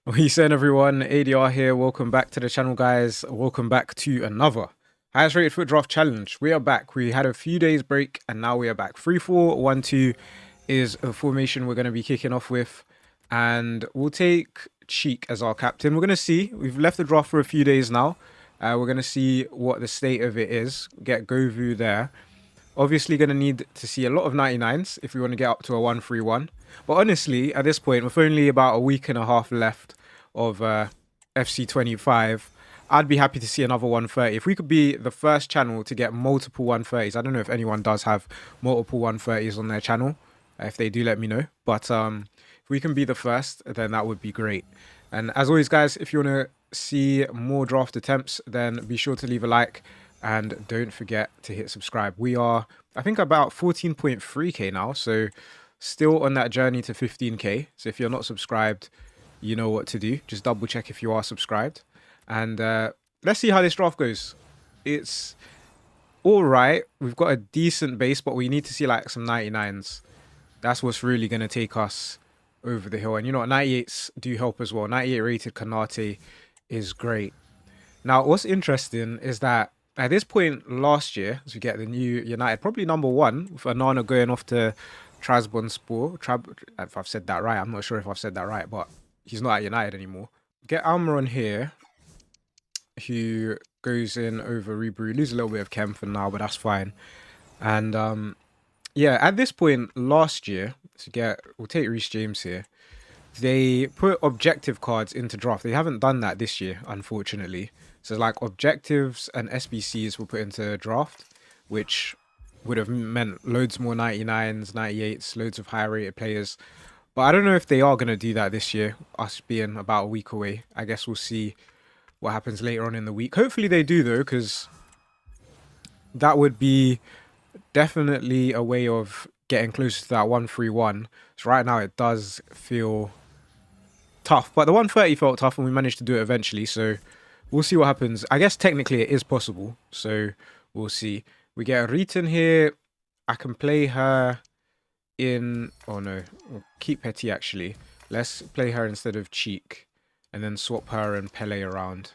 What are you saying, everyone? ADR here. Welcome back to the channel, guys. Welcome back to another highest rated FUT Draft challenge. We are back. We had a few days break and now we are back. 3-4-1-2 is a formation we're going to be kicking off with, and we'll take Cheek as our captain. We're going to see. We've left the draft for a few days now. We're going to see what the state of it is. Get Govu there. Obviously going to need to see a lot of 99s if we want to get up to a 1-3-1. But honestly, at this point, with only about a week and a half left of FC25, I'd be happy to see another 130. If we could be the first channel to get multiple 130s, I don't know if anyone does have multiple 130s on their channel. If they do, let me know. But if we can be the first, then that would be great. And as always, guys, if you want to see more draft attempts, then be sure to leave a like. And don't forget to hit subscribe. We are, I think, about 14.3k now. So still on that journey to 15k. So if you're not subscribed, you know what to do. Just double check if you are subscribed. And let's see how this draft goes. It's all right. We've got a decent base, but we need to see like some 99s. That's what's really going to take us over the hill. And you know what? 98s do help as well. 98 rated Kanate is great. Now, what's interesting is that at this point last year, as we get the new United, probably number one, with Anana going off to Trabzonspor. If I've said that right, I'm not sure if I've said that right, but he's not at United anymore. Get Almiron here, who goes in over Rebrew. Lose a little bit of chem for now, but that's fine. And yeah, at this point last year, we'll take Reece James here. They put objective cards into draft. They haven't done that this year, unfortunately. So like objectives and SBCs were put into draft, which would have meant loads more 99s, 98s, loads of higher rated players. But I don't know if they are going to do that this year, us being about a week away. I guess we'll see what happens later on in the week. Hopefully they do, though, because that would be definitely a way of getting closer to that 1-3-1. So right now it does feel tough, but the 130 felt tough and we managed to do it eventually. So we'll see what happens. I guess technically it is possible. So we'll see. We get a Riton here. I can play her in... Oh no. We'll keep Petty actually. Let's play her instead of Cheek. And then swap her and Pele around.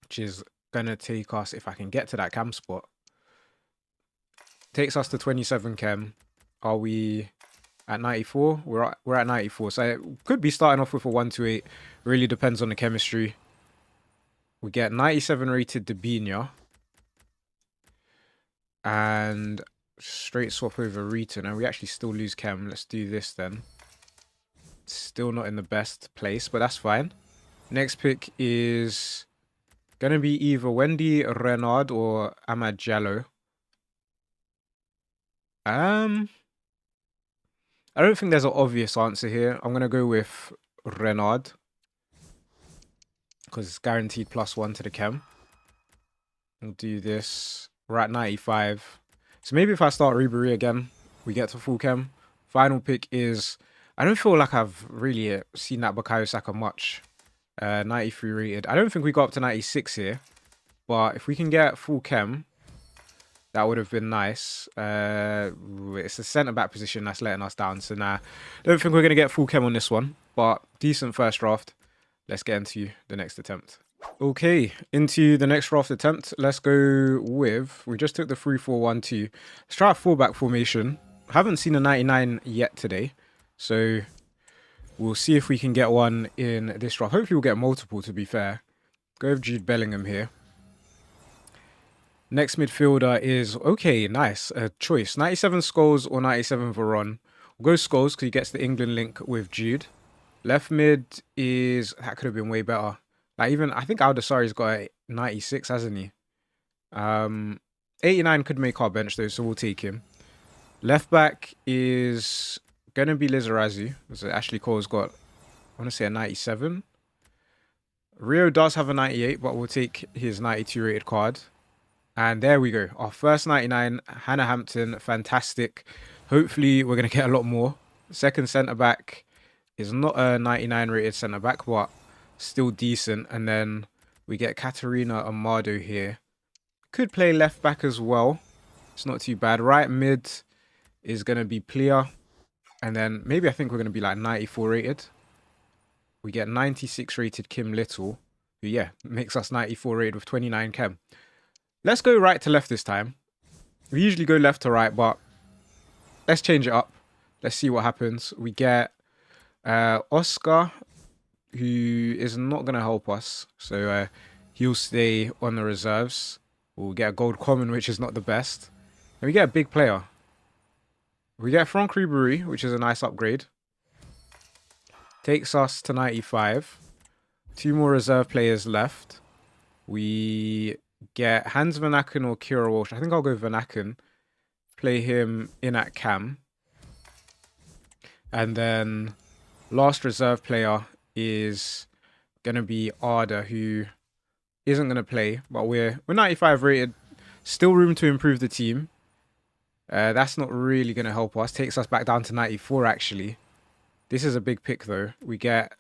Which is going to take us, if I can get to that cam spot. Takes us to 27 chem. Are we at 94? We're at 94. So it could be starting off with a 128. Really depends on the chemistry. We get 97 rated Debinha. And straight swap over Riton. And we actually still lose chem. Let's do this then. Still not in the best place, but that's fine. Next pick is going to be either Wendy Renard or Amad Jallo. I don't think there's an obvious answer here. I'm going to go with Renard, because it's guaranteed +1 to the chem. We'll do this. We're at 95. So maybe if I start Ribery again, we get to full chem. Final pick is... I don't feel like I've really seen that Bukayo Saka much. 93 rated. I don't think we got up to 96 here. But if we can get full chem, that would have been nice. It's the centre-back position that's letting us down. So nah, don't think we're going to get full chem on this one. But decent first draft. Let's get into the next attempt. Okay, into the next draft attempt. Let's go with... We just took the 3-4-1-2. Let's try a fullback formation. Haven't seen a 99 yet today. So we'll see if we can get one in this draft. Hopefully we'll get multiple, to be fair. Go with Jude Bellingham here. Next midfielder is, okay, nice, a choice. 97 Scholes or 97 Veron. We'll go Scholes because he gets the England link with Jude. Left mid is, that could have been way better. Like even, I think Aldasari's got a 96, hasn't he? 89 could make our bench though, so we'll take him. Left back is going to be Lizarazu. So Ashley Cole's got, I want to say a 97. Rio does have a 98, but we'll take his 92 rated card. And there we go. Our first 99, Hannah Hampton. Fantastic. Hopefully, we're going to get a lot more. Second centre-back is not a 99 rated centre-back, but still decent. And then we get Katarina Amado here. Could play left-back as well. It's not too bad. Right mid is going to be Plea. And then maybe I think we're going to be like 94 rated. We get 96 rated Kim Little, who, yeah, makes us 94 rated with 29 chem. Let's go right to left this time. We usually go left to right, but let's change it up. Let's see what happens. We get Oscar, who is not going to help us. So he'll stay on the reserves. We'll get a gold common, which is not the best. And we get a big player. We get Franck Ribéry, which is a nice upgrade. Takes us to 95. 2 more reserve players left. We get Hans Van Aken or Kira Walsh. I think I'll go Van Aken. Play him in at cam. And then last reserve player is going to be Arda, who isn't going to play. But we're 95 rated. Still room to improve the team. That's not really going to help us. Takes us back down to 94, actually. This is a big pick, though. We get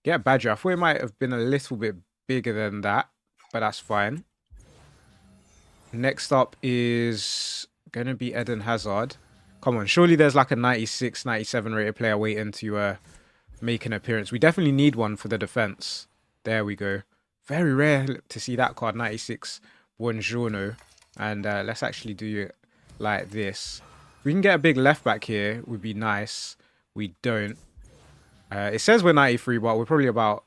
Badger. I thought it might have been a little bit bigger than that, but that's fine. Next up is going to be Eden Hazard. Come on, surely there's like a 96, 97 rated player waiting to make an appearance. We definitely need one for the defense. There we go. Very rare to see that card, 96 Buongiorno. And let's actually do it like this. If we can get a big left back here, would be nice. We don't. It says we're 93, but we're probably about...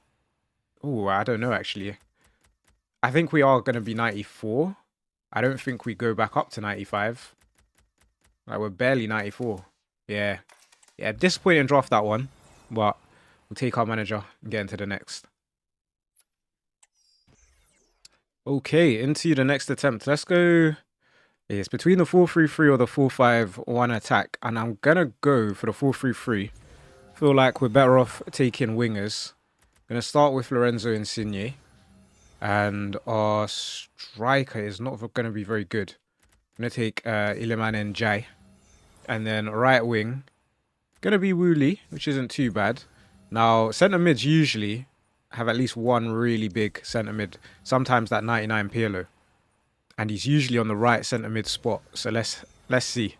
Oh, I don't know, actually. I think we are going to be 94. I don't think we go back up to 95. Like, we're barely 94. Yeah. Yeah, disappointing draft, that one. But we'll take our manager and get into the next. Okay, into the next attempt. Let's go... It's between the 4-3-3 or the 4-5-1 attack. And I'm going to go for the 4-3-3. Feel like we're better off taking wingers. Going to start with Lorenzo Insigne. And our striker is not going to be very good. I'm going to take Iliman Ndiaye. And then right wing. Going to be Wooly, which isn't too bad. Now, centre mids usually have at least one really big centre mid. Sometimes that 99 Pirlo. And he's usually on the right centre mid spot. So let's see.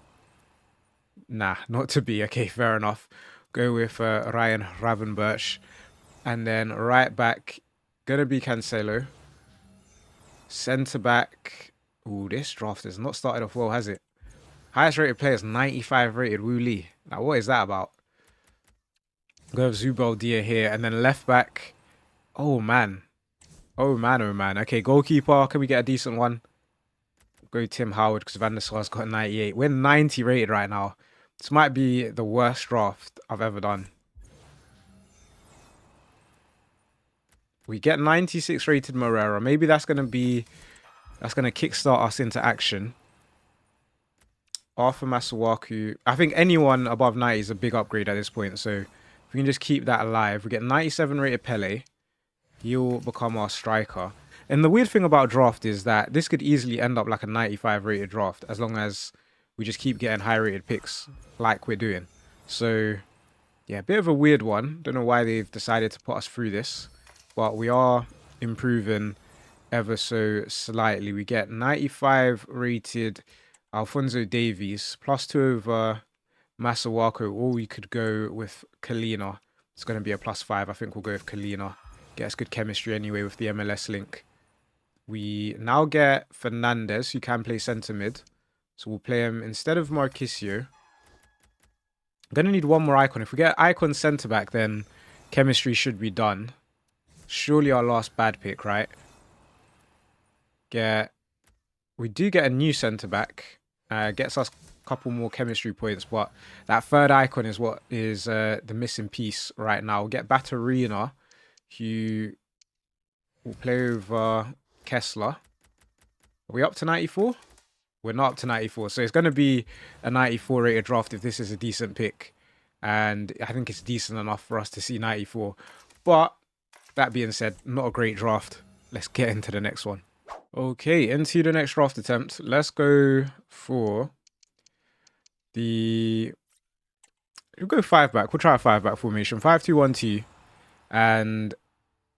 Nah, not to be. Okay, fair enough. Go with Ryan Ravenberch. And then right back, going to be Cancelo. Centre back. Ooh, this draft has not started off well, has it? Highest rated player is 95 rated Wu Lee. Now, what is that about? Go with Zubel Dia here. And then left back. Oh, man. Oh, man, oh, man. Okay, goalkeeper. Can we get a decent one? Go Tim Howard because Van der Sar's got 98. We're 90 rated right now. This might be the worst draft I've ever done. We get 96 rated Morera. Maybe that's going to kickstart us into action. Arthur Masuaku. I think anyone above 90 is a big upgrade at this point. So if we can just keep that alive. We get 97 rated Pele. He'll become our striker. And the weird thing about draft is that this could easily end up like a 95 rated draft as long as we just keep getting high rated picks like we're doing. So yeah, a bit of a weird one. Don't know why they've decided to put us through this, but we are improving ever so slightly. We get 95 rated Alphonso Davies, +2 over Masuaku, or we could go with Kalina. It's going to be a +5. I think we'll go with Kalina. Gets good chemistry anyway with the MLS link. We now get Fernandez, who can play centre mid. So we'll play him instead of Marquisio. I'm going to need one more icon. If we get icon centre back, then chemistry should be done. Surely our last bad pick, right? We do get a new centre back. Gets us a couple more chemistry points, but that third icon is what is the missing piece right now. We'll get Baturina, who will play over Kessler. Are we up to 94? We're not up to 94. So it's going to be a 94 rated draft if this is a decent pick. And I think it's decent enough for us to see 94. But that being said, not a great draft. Let's get into the next one. Okay, into the next draft attempt. Let's go for we'll go 5 back. We'll try a 5 back formation. 5-2-1-2. And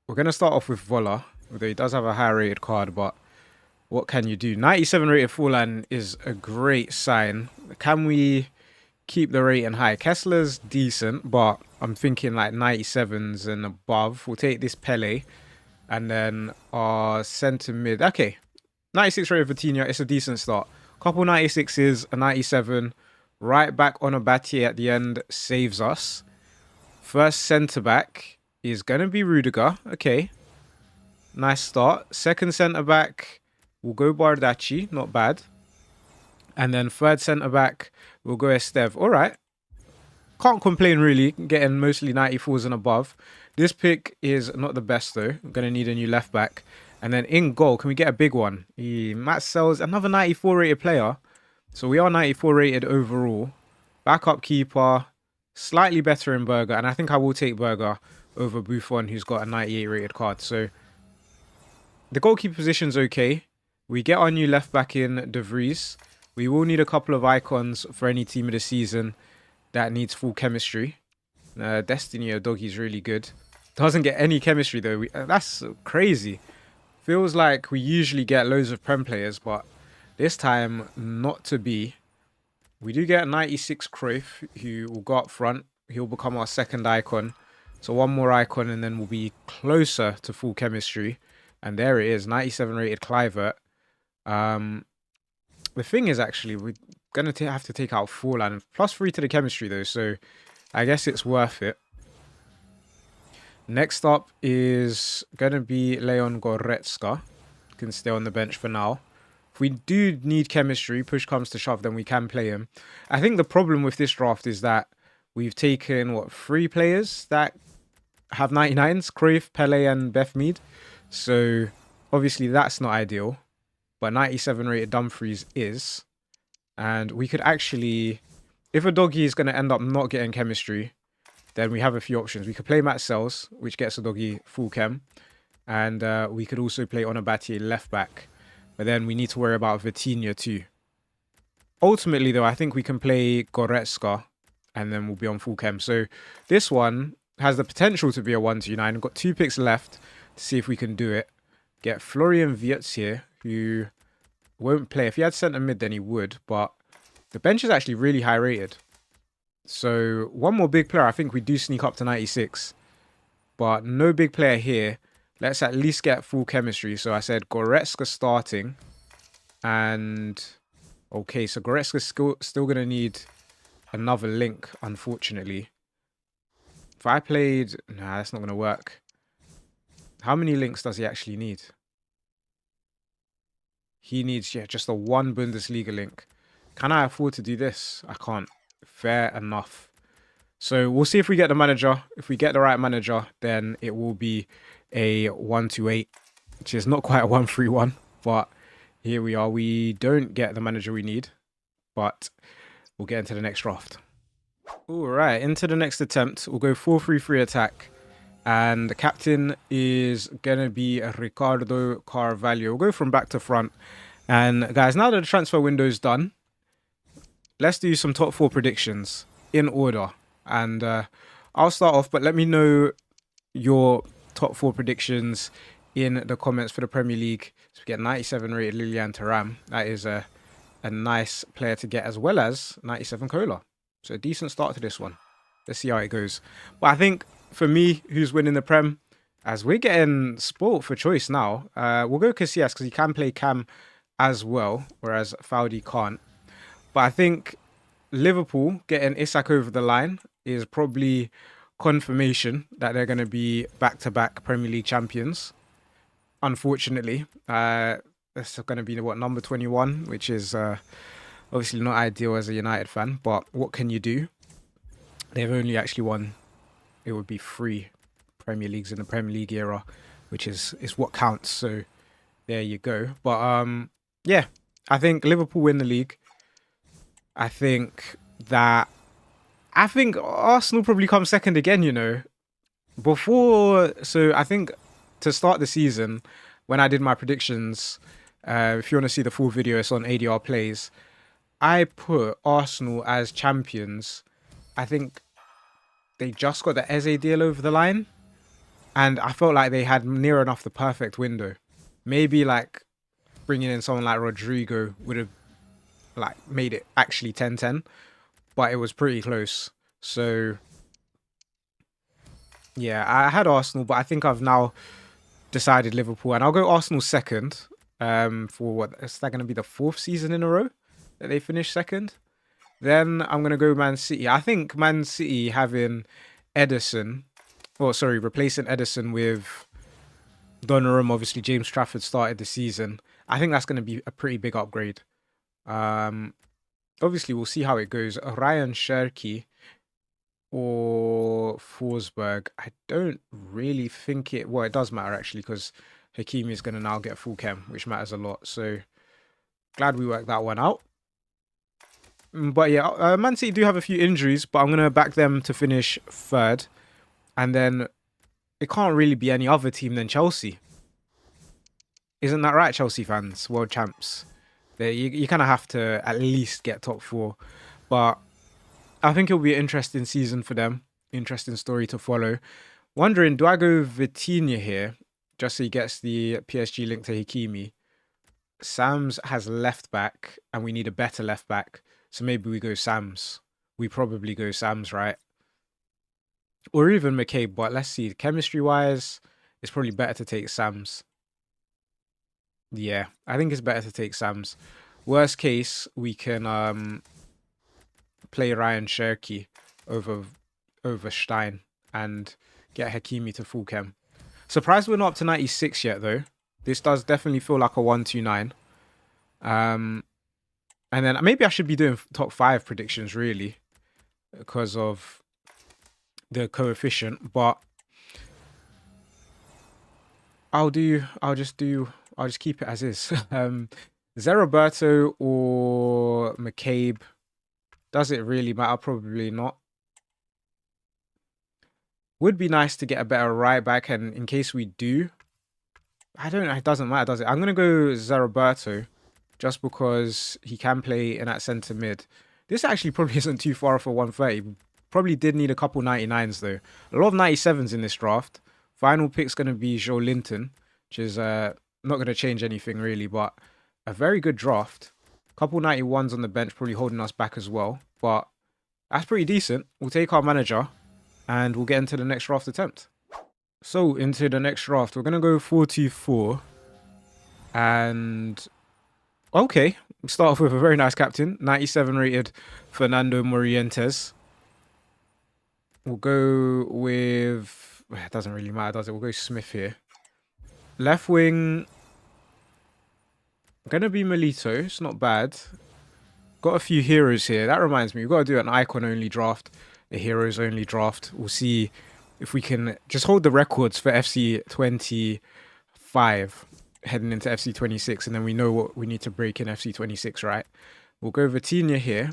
we're going to start off with Vola. Although he does have a high rated card, but what can you do? 97 rated Forlan is a great sign. Can we keep the rating high. Kessler's decent, but I'm thinking like 97s and above. We'll take this Pele. And then our centre mid. Okay. 96 rated Vitinha. It's a decent start. Couple 96s, a 97. Right back on a Battier at the end saves us. First centre back is going to be Rudiger. Okay. Nice start. Second centre back will go Bardacci. Not bad. And then third centre back will go Estev. All right. Can't complain really. Getting mostly 94s and above. This pick is not the best though. I'm going to need a new left back. And then in goal, can we get a big one? Matt Sells, another 94 rated player. So we are 94 rated overall. Backup keeper. Slightly better in Berger. And I think I will take Berger over Buffon, who's got a 98 rated card. So the goalkeeper position's okay. We get our new left back in De Vries. We will need a couple of icons for any team of the season that needs full chemistry. Destiny or Doggy's really good. Doesn't get any chemistry though. That's crazy. Feels like we usually get loads of Prem players, but this time not to be. We do get 96 Cruyff, who will go up front. He'll become our second icon. So one more icon and then we'll be closer to full chemistry. And there it is, 97 rated Kluivert. The thing is, actually, we're going to have to take out Forlan. +3 to the chemistry, though, so I guess it's worth it. Next up is going to be Leon Goretzka. Can stay on the bench for now. If we do need chemistry, push comes to shove, then we can play him. I think the problem with this draft is that we've taken, what, 3 players that have 99s? Cruyff, Pele, and Bethmead. So, obviously, that's not ideal. But 97 rated Dumfries is. And we could actually, if a Doggy is going to end up not getting chemistry, then we have a few options. We could play Matt Sells, which gets a Doggy full chem. And we could also play Onabati left back. But then we need to worry about Vitinha too. Ultimately, though, I think we can play Goretzka. And then we'll be on full chem. So this one has the potential to be a 1-2-9. We've got 2 picks left to see if we can do it. Get Florian Wirtz here, who won't play. If he had centre mid, then he would. But the bench is actually really high rated. So one more big player. I think we do sneak up to 96. But no big player here. Let's at least get full chemistry. So I said Goretzka starting. And okay, so Goretzka's still going to need another link, unfortunately. If I played... Nah, that's not going to work. How many links does he actually need? He needs, yeah, just a 1 Bundesliga link. Can I afford to do this? I can't. Fair enough. So we'll see if we get the manager. If we get the right manager, then it will be a 1-2-8, which is not quite a 1-3-1. But here we are. We don't get the manager we need, but we'll get into the next draft. All right, into the next attempt. We'll go 4-3-3 attack. And the captain is going to be Ricardo Carvalho. We'll go from back to front. And guys, now that the transfer window is done, let's do some top 4 predictions in order. And I'll start off, but let me know your top 4 predictions in the comments for the Premier League. So we get 97 rated Lilian Thuram. That is a nice player to get, as well as 97 Cola. So a decent start to this one. Let's see how it goes. But I think for me, who's winning the Prem, as we're getting spoilt for choice now, we'll go Casillas because he can play Cam as well, whereas Faudi can't. But I think Liverpool getting Isak over the line is probably confirmation that they're going to be back-to-back Premier League champions. Unfortunately, that's going to be what, number 21, which is obviously not ideal as a United fan. But what can you do? They've only actually won, it would be 3 Premier Leagues in the Premier League era, which is what counts. So there you go. But yeah, I think Liverpool win the league. I think Arsenal probably come second again, you know. So I think to start the season, when I did my predictions, if you want to see the full video, it's on ADR Plays. I put Arsenal as champions. I think they just got the Eze deal over the line. And I felt like they had near enough the perfect window. Maybe like bringing in someone like Rodrigo would have like made it actually 10-10. but it was pretty close. So yeah, I had Arsenal, but I think I've now decided Liverpool, and I'll go Arsenal second. For what is that going to be the 4th season in a row that they finished second? Then I'm going to go Man City. I think Man City having Ederson, replacing Ederson with Donnarumma. Obviously, James Trafford started the season. I think that's going to be a pretty big upgrade. Obviously, we'll see how it goes. Ryan Cherki or Forsberg. I don't really think it... Well, it does matter, actually, because Hakimi is going to now get full chem, which matters a lot. So, glad we worked that one out. But yeah, Man City do have a few injuries, but I'm going to back them to finish 3rd. And then it can't really be any other team than Chelsea. Isn't that right, Chelsea fans? World champs. You kind of have to at least get top 4. But I think it'll be an interesting season for them. Interesting story to follow. Wondering, do I go Vitinha here? Just so he gets the PSG link to Hakimi. Sams has left back, and we need a better left back. So maybe we go Sams. We probably go Sams, right? Or even McCabe, but let's see. Chemistry-wise, it's probably better to take Sams. Yeah, I think it's better to take Sams. Worst case, we can play Ryan Cherki over Stein and get Hakimi to full chem. Surprised we're not up to 96 yet, though. This does definitely feel like a 129. And then maybe I should be doing top 5 predictions, really, because of the coefficient. But I'll just keep it as is. Zeroberto or McCabe. Does it really matter? Probably not. Would be nice to get a better right back, and in case we do, I don't know. It doesn't matter, does it? I'm gonna go Zeroberto. Just because he can play in that centre mid. This actually probably isn't too far off a 130. Probably did need a couple 99s though. A lot of 97s in this draft. Final pick's going to be Joe Linton, which is not going to change anything really, but a very good draft. Couple 91s on the bench, probably holding us back as well. But that's pretty decent. We'll take our manager and we'll get into the next draft attempt. So into the next draft, we're going to go 4-2-4. And... okay, start off with a very nice captain, 97 rated Fernando Morientes. We'll go with... it doesn't really matter, does it? We'll go Smith here. Left wing... gonna be Melito. It's not bad. Got a few heroes here. That reminds me, we've got to do an icon-only draft, a heroes-only draft. We'll see if we can just hold the records for FC 25 heading into FC 26, and then we know what we need to break in FC 26, right? We'll go Vitinha here.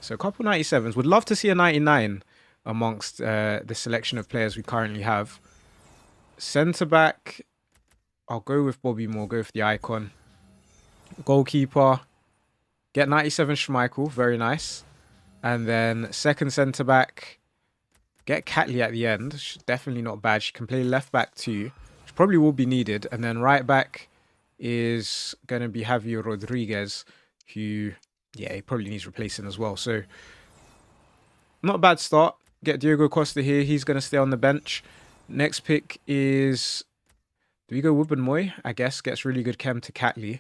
So a couple 97s. Would love to see a 99 amongst the selection of players we currently have. Centre-back, I'll go with Bobby Moore, go for the icon. Goalkeeper, get 97 Schmeichel, very nice. And then second centre-back, get Catley at the end. She's definitely not bad. She can play left-back too. Probably will be needed. And then right back is going to be Javier Rodriguez, who, yeah, he probably needs replacing as well. So, not a bad start. Get Diogo Costa here. He's going to stay on the bench. Next pick is, do we go Wubben-Moy? I guess gets really good chem to Catley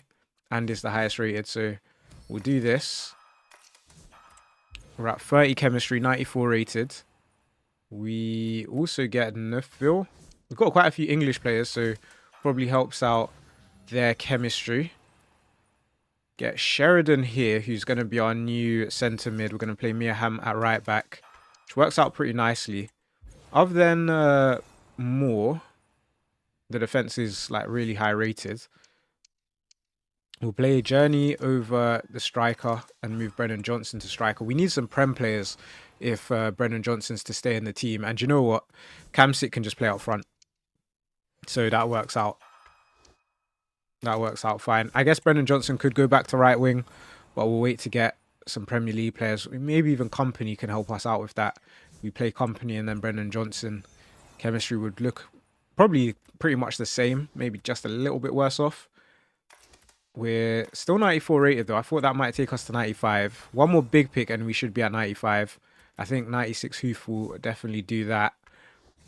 and is the highest rated. So, we'll do this. We're at 30 chemistry, 94 rated. We also get Neufville. We've got quite a few English players, so probably helps out their chemistry. Get Sheridan here, who's going to be our new centre mid. We're going to play Mirham at right back, which works out pretty nicely. Other than Moore, the defence is like really high rated. We'll play Journey over the striker and move Brennan Johnson to striker. We need some Prem players if Brennan Johnson's to stay in the team. And you know what? Kamsit can just play out front. So that works out. That works out fine. I guess Brennan Johnson could go back to right wing, but we'll wait to get some Premier League players. Maybe even Company can help us out with that. We play Company and then Brennan Johnson. Chemistry would look probably pretty much the same, maybe just a little bit worse off. We're still 94 rated though. I thought that might take us to 95. One more big pick and we should be at 95. I think 96 Hoof will definitely do that.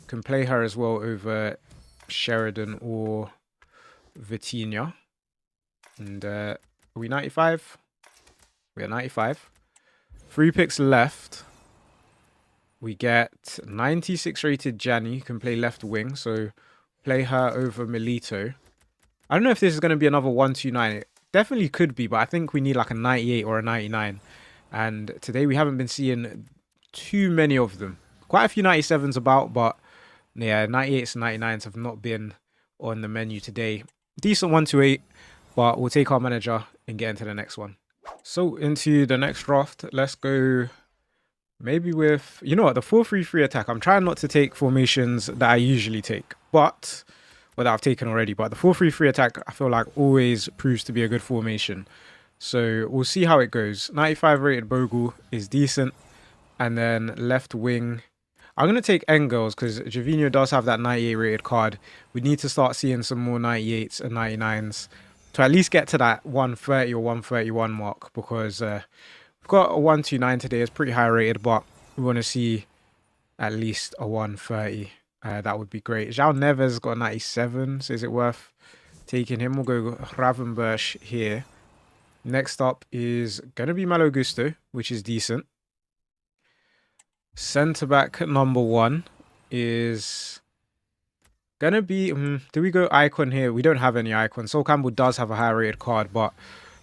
Can play her as well over Sheridan or Vitinha. And are we 95? We are 95. 3 picks left. We get 96 rated Janny, who can play left wing. So play her over Milito. I don't know if this is going to be another 129. It definitely could be, but I think we need like a 98 or a 99. And today we haven't been seeing too many of them. Quite a few 97s about, but yeah, 98s and 99s have not been on the menu today. Decent 128, but we'll take our manager and get into the next one. So into the next draft, let's go maybe with, you know what, the 4-3-3 attack. I'm trying not to take formations that I usually take, but that I've taken already, but the 4-3-3 attack I feel like always proves to be a good formation. So we'll see how it goes. 95 rated Bogle is decent. And then left wing, I'm going to take Engels because Gervinho does have that 98 rated card. We need to start seeing some more 98s and 99s to at least get to that 130 or 131 mark, because we've got a 129 today. It's pretty high rated, but we want to see at least a 130. That would be great. João Neves got a 97, so is it worth taking him? We'll go Gravenberch here. Next up is going to be Malo Gusto, which is decent. Centre-back number 1 is going to be... do we go icon here? We don't have any icons. Sol Campbell does have a high-rated card, but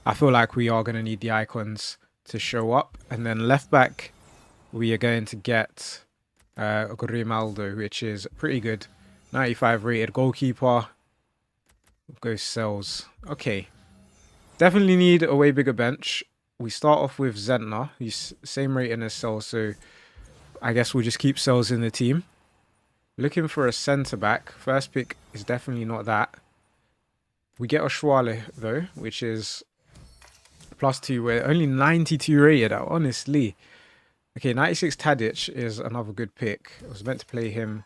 I feel like we are going to need the icons to show up. And then left-back, we are going to get... Grimaldo, which is pretty good. 95 rated goalkeeper. Go Sells. Okay. Definitely need a way bigger bench. We start off with Zentner. He's same rating as Sells, so I guess we'll just keep Sells in the team. Looking for a centre-back. First pick is definitely not that. We get Oshwale, though, which is +2. We're only 92 rated, honestly. Okay, 96 Tadic is another good pick. I was meant to play him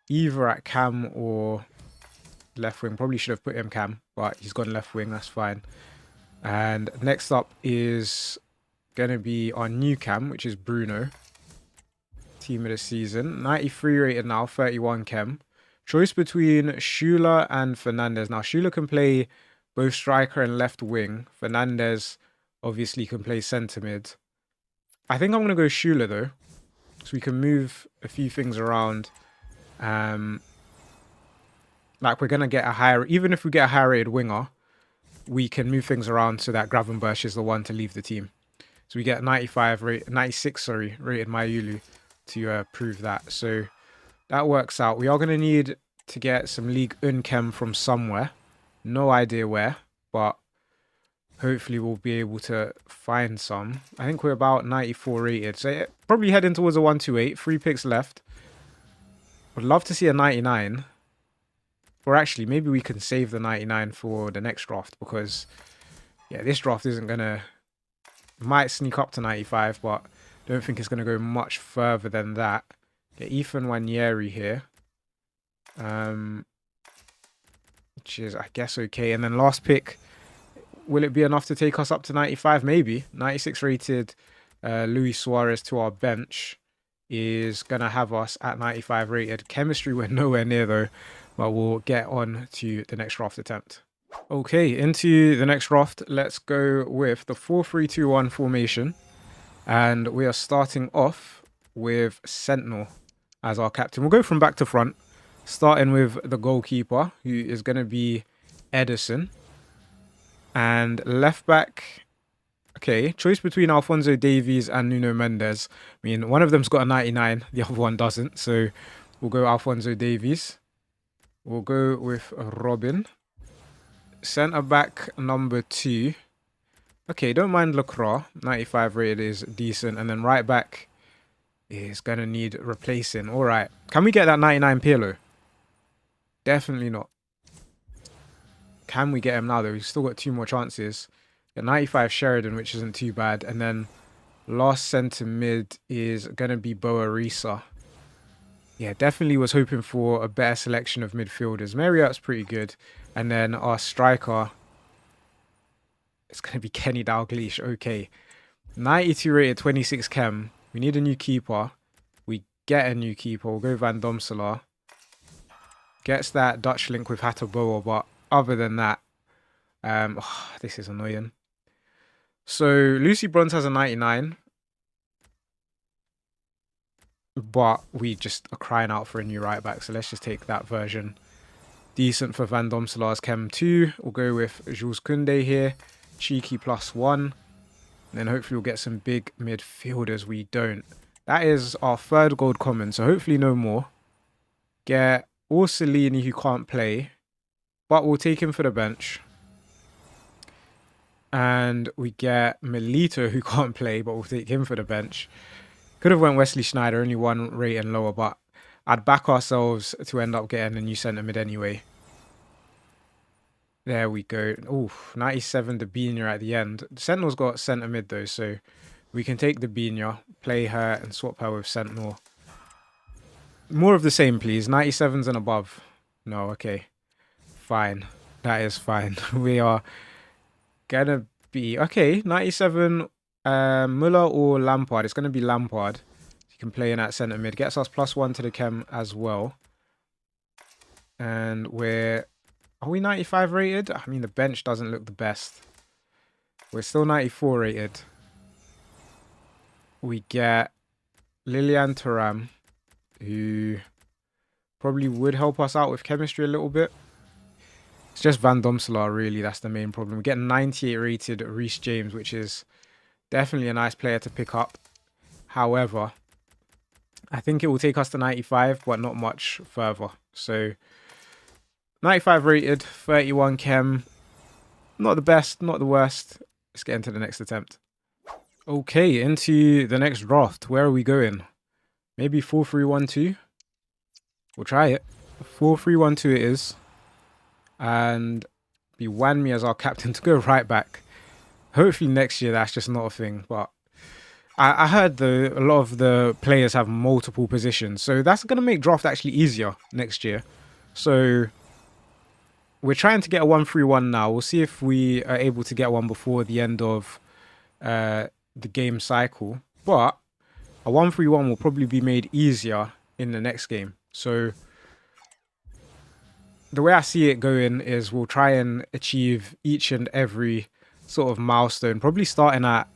either at cam or left wing. Probably should have put him cam, but he's gone left wing. That's fine. And next up is going to be our new cam, which is Bruno. Team of the season. 93 rated now, 31 chem. Choice between Schuler and Fernandez. Now, Schuler can play both striker and left wing. Fernandez obviously can play centre mid. I think I'm going to go Schuler, though, so we can move a few things around. Like, we're going to get a higher... Even if we get a higher-rated winger, we can move things around so that Gravenberch is the one to leave the team. So we get 96 rated Mayulu to prove that. So that works out. We are going to need to get some League Unchem from somewhere. No idea where, but... hopefully we'll be able to find some. I think we're about 94 rated. So probably heading towards a 128. 3 picks left. Would love to see a 99. Or actually, maybe we can save the 99 for the next draft. Because, yeah, this draft isn't going to... Might sneak up to 95, but don't think it's going to go much further than that. Get Ethan Wanyeri here. Which is, I guess, okay. And then last pick... Will it be enough to take us up to 95? Maybe. 96 rated Luis Suarez to our bench is going to have us at 95 rated. Chemistry we're nowhere near though, but we'll get on to the next draft attempt. Okay, into the next draft. Let's go with the 4-3-2-1 formation. And we are starting off with Sentinel as our captain. We'll go from back to front, starting with the goalkeeper, who is going to be Edison. And left back, okay, choice between Alphonso Davies and Nuno Mendes. I mean, one of them's got a 99, the other one doesn't. So we'll go Alphonso Davies. We'll go with Robin. Centre back number 2. Okay, don't mind Lacroix. 95 rated is decent. And then right back is going to need replacing. All right. Can we get that 99 Pirlo? Definitely not. Can we get him now, though? We've still got 2 more chances. Got 95 Sheridan, which isn't too bad. And then last centre mid is going to be Boarisa. Yeah, definitely was hoping for a better selection of midfielders. Marriott's pretty good. And then our striker It's going to be Kenny Dalglish. Okay. 92 rated, 26 chem. We need a new keeper. We get a new keeper. We'll go Van Domselaar. Gets that Dutch link with Hatterboa, but other than that, this is annoying. So Lucy Bronze has a 99, but we just are crying out for a new right back. So let's just take that version. Decent for Van Domselaar's Chem 2. We'll go with Jules Koundé here. Cheeky +1. And then hopefully we'll get some big midfielders. We don't. That is our third gold common, so hopefully no more. Get Orsolini, who can't play, but we'll take him for the bench. And we get Melito, who can't play, but we'll take him for the bench. Could have went Wesley Schneider, only one rating lower, but I'd back ourselves to end up getting a new centre mid anyway. There we go. Oh, 97 Debinha at the end. The Sentinel's got centre mid though, so we can take Debinha, play her, and swap her with Sentinel. More of the same, please. 97s and above. No, okay. Fine. That is fine. We are gonna be... Okay, 97 Muller or Lampard. It's gonna be Lampard. You can play in at centre mid. Gets us +1 to the chem as well. And we're... Are we 95 rated? I mean, the bench doesn't look the best. We're still 94 rated. We get Lilian Thuram, who probably would help us out with chemistry a little bit. It's just Van Domselaar, really. That's the main problem. We get 98 rated Reece James, which is definitely a nice player to pick up. However, I think it will take us to 95, but not much further. So 95 rated, 31 chem. Not the best, not the worst. Let's get into the next attempt. Okay, into the next draft. Where are we going? Maybe 4-3-1-2? We'll try it. 4-3-1-2 it is. And be Wanmi as our captain to go right back. Hopefully next year that's just not a thing. But I heard a lot of the players have multiple positions. So that's going to make draft actually easier next year. So we're trying to get a 1-3-1 now. We'll see if we are able to get one before the end of the game cycle. But a 1-3-1 will probably be made easier in the next game. So the way I see it going is we'll try and achieve each and every sort of milestone. Probably starting at,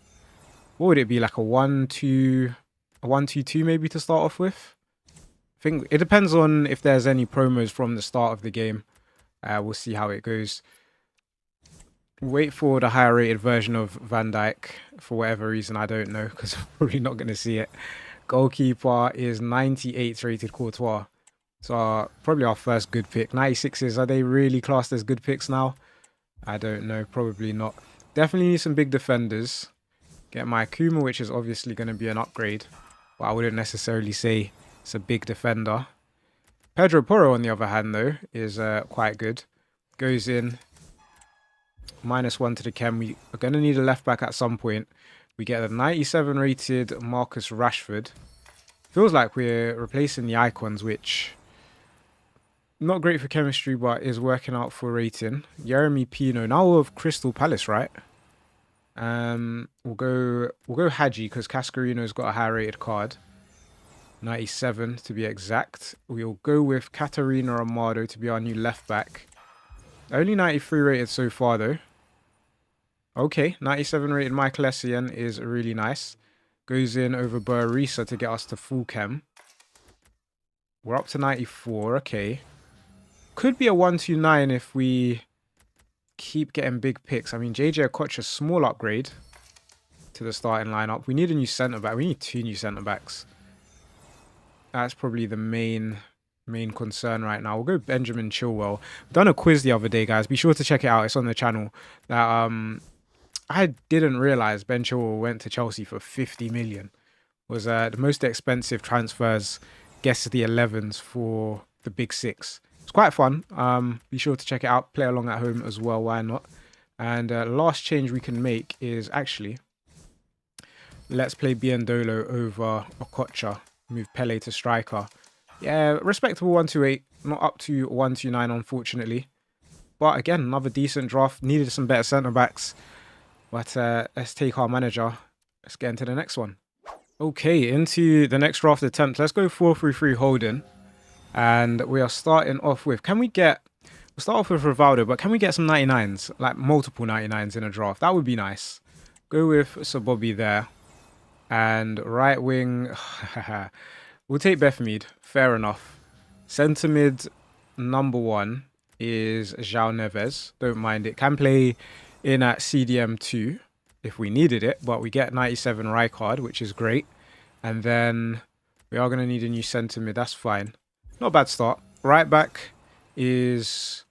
what would it be, like a 1-2, a 1-2-2 maybe to start off with. I think it depends on if there's any promos from the start of the game. We'll see how it goes. Wait for the higher rated version of Van Dijk for whatever reason. I don't know, because I'm probably not going to see it. Goalkeeper is 98 rated Courtois. So probably our first good pick. 96s, are they really classed as good picks now? I don't know. Probably not. Definitely need some big defenders. Get my Akuma, which is obviously going to be an upgrade. But I wouldn't necessarily say it's a big defender. Pedro Porro, on the other hand, though, is quite good. Goes in. -1 to the chem. We are going to need a left back at some point. We get a 97 rated Marcus Rashford. Feels like we're replacing the icons, which not great for chemistry, but is working out for rating. Jeremy Pino, now of Crystal Palace, right? We'll go Hadji because Cascarino's got a high rated card. 97 to be exact. We'll go with Catarina Amado to be our new left back. Only 93 rated so far though. Okay, 97 rated Michael Essien is really nice. Goes in over Burrisa to get us to full chem. We're up to 94, okay. Could be a 1-2-9 if we keep getting big picks. I mean, JJ Okocha, small upgrade to the starting lineup. We need a new centre back. We need 2 new centre backs. That's probably the main concern right now. We'll go Benjamin Chilwell. We've done a quiz the other day, guys. Be sure to check it out. It's on the channel. That I didn't realize Ben Chilwell went to Chelsea for 50 million. Was the most expensive transfers. Guess the 11s for the big 6. It's quite fun. Be sure to check it out. Play along at home as well. Why not? And last change we can make is actually let's play Biendolo over Okocha. Move Pele to striker. Yeah, respectable 128. Not up to 129, unfortunately. But again, another decent draft. Needed some better centre backs. But let's take our manager. Let's get into the next one. Okay, into the next draft attempt. Let's go 4-3-3 holding. And we are starting off with, we'll start off with Rivaldo, but can we get some 99s? Like multiple 99s in a draft? That would be nice. Go with Sir Bobby there. And right wing, we'll take Bethmead. Fair enough. Centre mid number 1 is João Neves. Don't mind it. Can play in at CDM2 if we needed it, but we get 97 Rijkaard, which is great. And then we are going to need a new centre mid. That's fine. Not a bad start. Right back is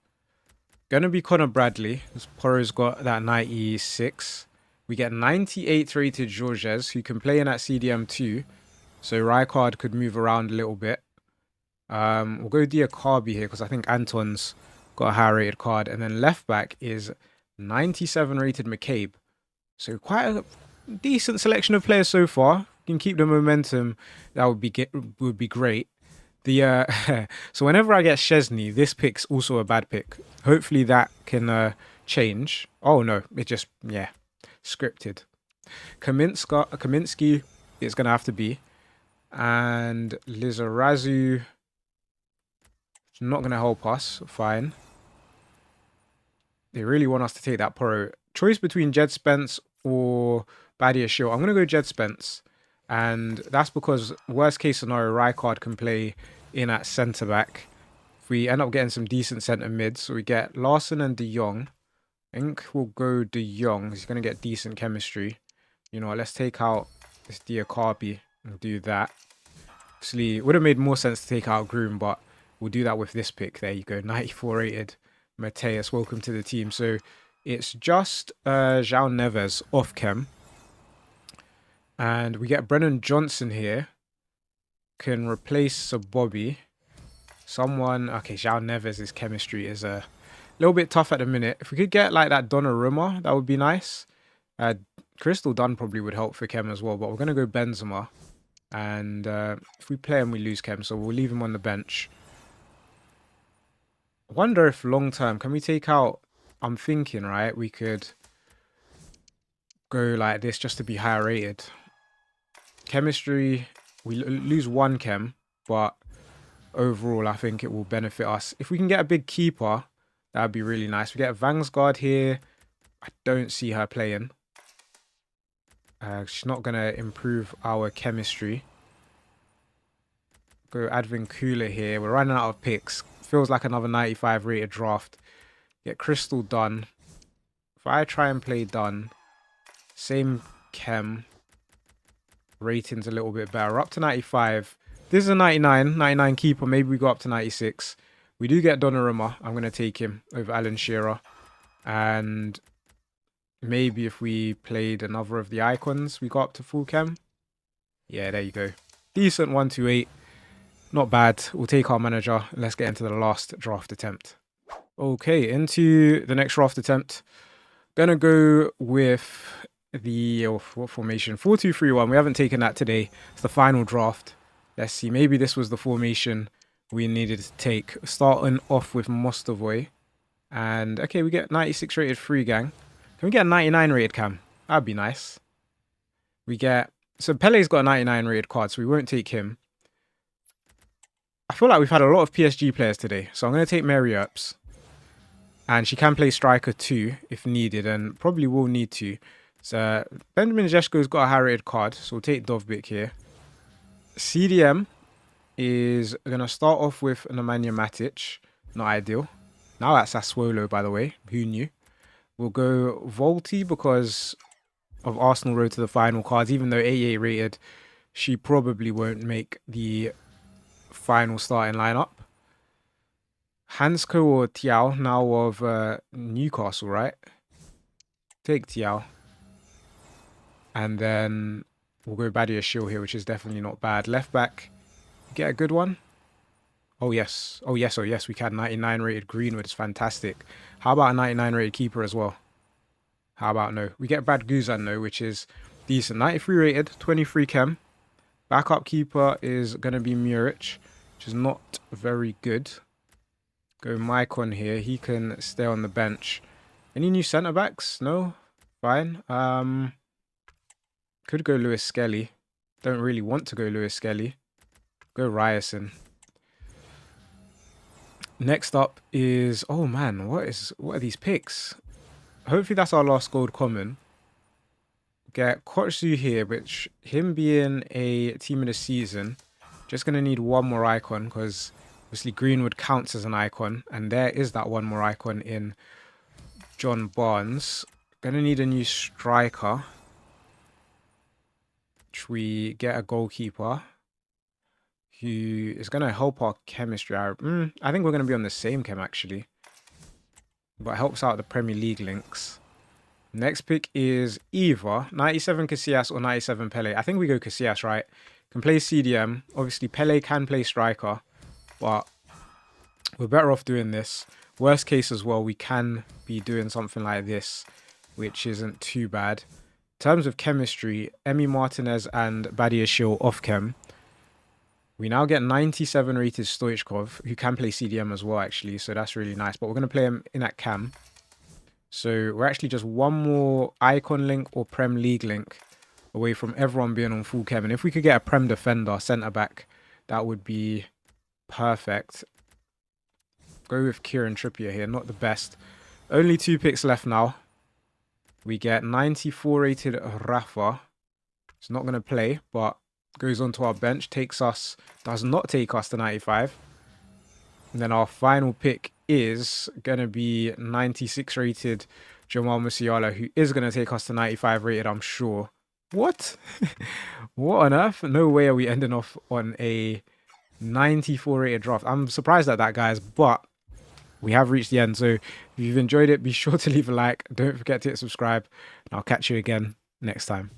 going to be Conor Bradley. Poro's got that 96. We get 98 rated Georges, who can play in at CDM2. So Rijkaard could move around a little bit. We'll go Diakabi here because I think Anton's got a high rated card. And then left back is 97 rated McCabe. So quite a decent selection of players so far. You can keep the momentum. That would be great. So whenever I get Szczesny, this pick's also a bad pick. Hopefully that can change. Oh no, it just, yeah, scripted. Kaminsky is going to have to be. And Lizarazu not going to help us. Fine. They really want us to take that Poro. Choice between Jed Spence or Badia Shield. I'm going to go Jed Spence. And that's because worst case scenario, Rijkaard can play in at centre back. If we end up getting some decent centre mids, so we get Larson and De Jong. I think we'll go De Jong. He's going to get decent chemistry. You know what, let's take out this Diakabi and do that. Obviously, it would have made more sense to take out Groom, but we'll do that with this pick. There you go, 94 rated Mateus. Welcome to the team. So it's just João Neves off chem. And we get Brennan Johnson here. Can replace Sir Bobby. Someone... Okay, João Neves' chemistry is a little bit tough at the minute. If we could get like that Donnarumma, that would be nice. Crystal Dunn probably would help for chem as well. But we're going to go Benzema. And if we play him, we lose chem. So we'll leave him on the bench. I wonder if long term... Can we take out... I'm thinking, right? We could go like this just to be higher rated. Chemistry, we lose 1 chem, but overall I think it will benefit us. If we can get a big keeper, that would be really nice. We get a Vangsgaard here. I don't see her playing. She's not going to improve our chemistry. Go Advin Kula here. We're running out of picks. Feels like another 95 rated draft. Get Crystal Dunn. If I try and play Dunn, same chem. Rating's a little bit better. We're up to 95. This is a 99 keeper. Maybe we go up to 96. We do get Donnarumma. I'm going to take him over Alan Shearer. And maybe if we played another of the icons, we got up to full chem. Yeah, there you go. Decent 128. Not bad. We'll take our manager. Let's get into the last draft attempt. Okay, into the next draft attempt. Gonna go with the what formation? 4-2-3-1. We haven't taken that today. It's the final draft. Let's see. Maybe this was the formation we needed to take. Starting off with Mostovoy. And okay, we get 96 rated free gang. Can we get a 99 rated cam? That'd be nice. We get... So Pele's got a 99 rated card, so we won't take him. I feel like we've had a lot of PSG players today. So I'm going to take Mary Earps. And she can play striker too, if needed. And probably will need to. So Benjamin Zeshko's got a high rated card. So we'll take Dovbik here. CDM is going to start off with Nemanja Matic. Not ideal. Now that's Sassuolo, by the way. Who knew? We'll go Volti because of Arsenal road to the final cards. Even though 88 rated, she probably won't make the final starting lineup. Hansko or Tiao, now of Newcastle, right? Take Tiao. And then we'll go Badia Shield here, which is definitely not bad. Left back, get a good one. Oh, yes. Oh, yes. Oh, yes. We can. 99 rated Greenwood is fantastic. How about a 99 rated keeper as well? How about no? We get Brad Guzan, though, which is decent. 93 rated, 23 chem. Backup keeper is going to be Muric, which is not very good. Go Maicon here. He can stay on the bench. Any new centre-backs? No? fine. Could go Lewis Skelly. Don't really want to go Lewis Skelly. Go Ryerson. Next up is, oh man, what are these picks? Hopefully that's our last gold common. Get Kotsu here, which him being a team of the season, just gonna need one more icon because obviously Greenwood counts as an icon, and there is that one more icon in John Barnes. Gonna need a new striker, which we get a goalkeeper who is gonna help our chemistry. I think we're gonna be on the same chem actually, but helps out the Premier League links. Next pick is either 97 Casillas or 97 Pele. I think we go Casillas, right? Can play CDM. Obviously, Pele can play striker, but we're better off doing this. Worst case as well, we can be doing something like this, which isn't too bad. In terms of chemistry, Emi Martinez and Badiashile off chem. We now get 97 rated Stoichkov, who can play CDM as well, actually, so that's really nice. But we're going to play him in at cam. So we're actually just one more icon link or Prem League link away from everyone being on full chem. And if we could get a Prem defender, centre back, that would be perfect. Go with Kieran Trippier here, not the best. Only 2 picks left now. We get 94 rated Rafa. It's not going to play, but goes onto our bench. Does not take us to 95. And then our final pick is going to be 96 rated Jamal Musiala, who is going to take us to 95 rated, I'm sure. What? What on earth? No way are we ending off on a 94 rated draft. I'm surprised at that, guys, but we have reached the end. So if you've enjoyed it, be sure to leave a like. Don't forget to hit subscribe, and I'll catch you again next time.